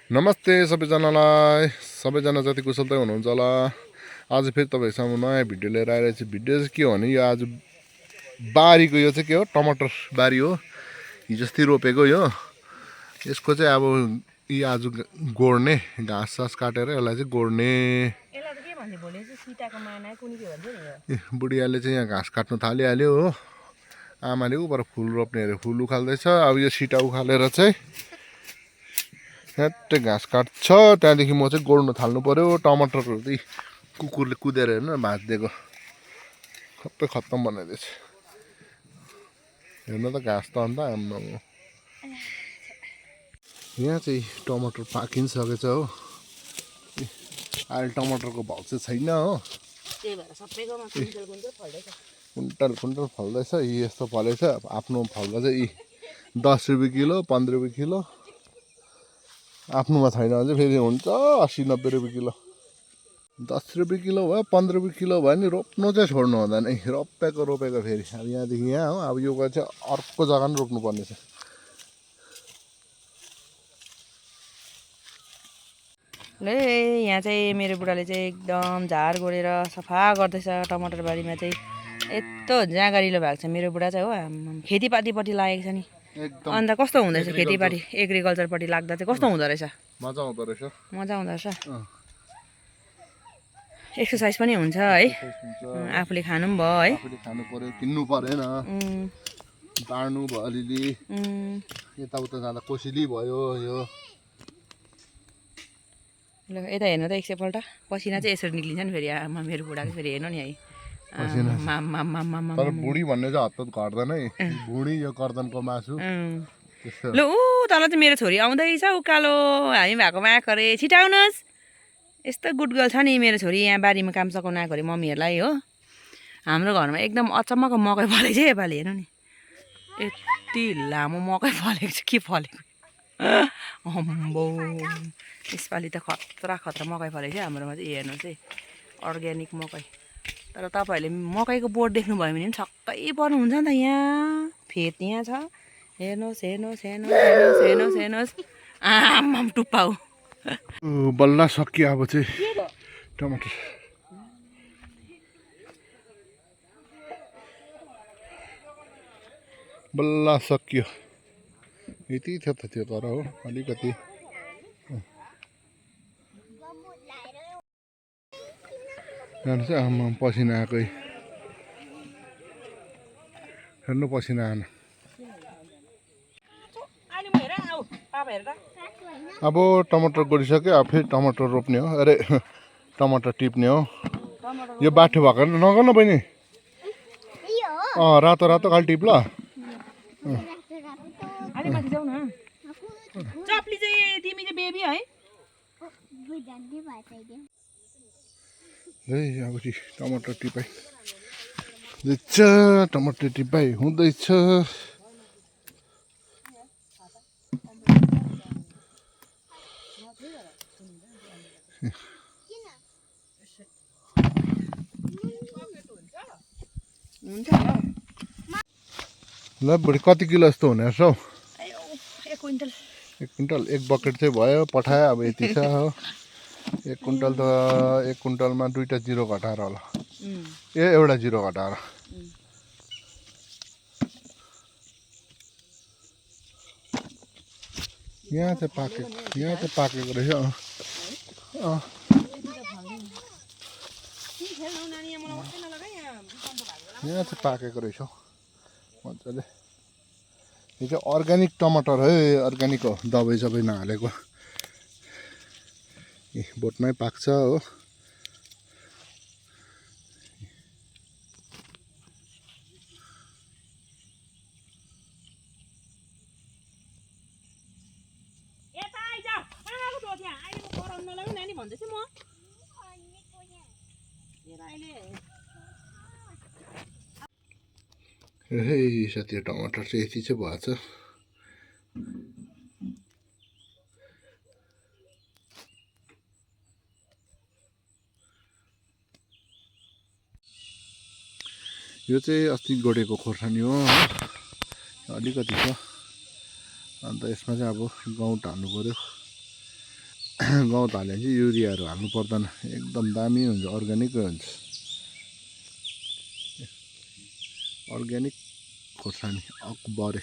नमस्ते सबैजनालाई सबैजना जति कुशलतै हुनुहुन्छ होला। आज फेरि तपाईँहरूसँग नयाँ भिडियो लिएर आइरहेको छु। भिडियो चाहिँ के हो भने यो आज बारीको यो चाहिँ के हो टमाटर बारी हो। हिजो अस्ति रोपेको यो यसको चाहिँ अब यो आज गोड्ने घाँस सास काटेर यसलाई चाहिँ गोड्ने। बुढियाले चाहिँ यहाँ घाँस काट्नु थालिहाल्यो हो। आमाले उबाट फुल रोप्ने अरे फुल उखाल्दैछ। अब यो सिटा उखालेर चाहिँ ठ्याट्टै घाँस काट्छ। त्यहाँदेखि म चाहिँ गोड्नु थाल्नु पर्यो। टमाटरहरू चाहिँ कुकुरले कुदेर हेर्नु भाँचिदिएको सबै खत्तम बनाइदिएछ। हेर्नु त घाँस त अन्त हाम्रो यहाँ चाहिँ टमाटर पाकिसकेछ हो। अहिले टमाटरको भाउ चाहिँ छैन हो। कुन्टल कुन्टल फल्दैछ। यस्तो फलेछ आफ्नो फल्दा चाहिँ 10 रुपियाँ किलो 15 रुपियाँ किलो। आफ्नोमा छैन भने चाहिँ फेरि हुन्छ 80-90 रुपियाँ किलो। 10 रुपियाँ किलो भयो 15 रुपियाँ किलो भयो नि रोप्नु चाहिँ छोड्नु हुँदैन है। रोपेको फेरि अब यहाँदेखि यहाँ हो। अब यो चाहिँ अर्को जग्गा पनि रोप्नुपर्ने छ। ल यहाँ चाहिँ मेरो बुढाले चाहिँ एकदम झार गोडेर सफा गर्दैछ टमाटर बारीमा चाहिँ। यस्तो जाँगरिलो भएको छ मेरो बुढा चाहिँ हो। खेतीपातीपट्टि लागेको छ नि। अन्त कस्तो हुँदैछ खेतीपाती एग्रिकल्चरपट्टि लाग्दा चाहिँ कस्तो हुँदो रहेछ? मजा आउँदो रहेछ। एक्सर्साइज पनि हुन्छ है। आफूले खानु पनि भयो है। आफूले खानु पर्यो किन्नु परेन। बाँड्नु भयो अलिअलि यताउता जाँदा कोसिली भयो यो। ल यता हेर्नु त एकपल्ट पसिना चाहिँ यसरी निक्लिन्छ नि फेरि। आमा मेरो बुढाको फेरि हेर्नु नि है। तर बुढी भन्ने चाहिँ हत्तत घट्दैन है। बुढी यो गर्दनको मासु। ल ऊ तल चाहिँ मेरो छोरी आउँदैछ उकालो हामी भएकोमा आएको अरे। छिटाउनुहोस्। यस्तो गुड गर्ल छ नि मेरो छोरी। यहाँ बारीमा काम सघाउन आएको अरे मम्मीहरूलाई हो। हाम्रो घरमा एकदम अचम्मको मकै फलेको छ योपालि हेर्नु नि। यति लामो मकै फलेको छ। के फलेको अम्बो। यसपालि त खतरा मकै फलेको छ हाम्रोमा चाहिँ। हेर्नु चाहिँ अर्ग्यानिक मकै। तर तपाईँहरूले मकैको बोट देख्नुभयो भने पनि छक्कै पर्नुहुन्छ नि त। यहाँ फेद यहाँ छ हेर्नुहोस्। आमाम टुप्पाउ बल्ल सकियो अब चाहिँ टमाटर। बल्ल सकियो। यति थियो त त्यो तर हो अलिकति। हेर्नु चाहिँ आमा पसिना आएकै। हेर्नु पसिना आएन। अब टमाटर गोडिसक्यो। अब फेरि टमाटर रोप्ने हो। अरे टमाटर टिप्ने हो। यो बाठो भएको नगर्नु बहिनी। रातो रातो खालि टिप ल। अब टमाटर टिपाइ हुँदैछ। टमाटर टिपाइ हुँदैछ। ल बुढी कति किलो जस्तो हुने रहेछ हौ? 1 क्विन्टल। 1 क्विन्टल 1 बकेट चाहिँ भयो पठायो। अब यति छ हो। 1 क्विन्टल त 1 क्विन्टलमा 2टा जिरो घटाएर होला। एउटा जिरो घटाएर। यहाँ चाहिँ पाकेको रहेछ। यहाँ चाहिँ पाकेको रहेछ मजाले। यो चाहिँ अर्ग्यानिक टमाटर है। अर्ग्यानिक हो दबाई सबै नहालेको। बोटमै पाक्छ हो। साथी टमाटर चाहिँ यति चाहिँ भएछ। यो चाहिँ अस्ति गोडेको खोर्सानी हो। अलिकति छ। अन्त यसमा चाहिँ अब गहुँट हाल्नु पर्यो। गहुँत हाल्यो भने चाहिँ युरियाहरू हाल्नु पर्दैन एकदम दामी हुन्छ अर्ग्यानिकै हुन्छ अर्ग्यानिक खोर्सानी अकबरे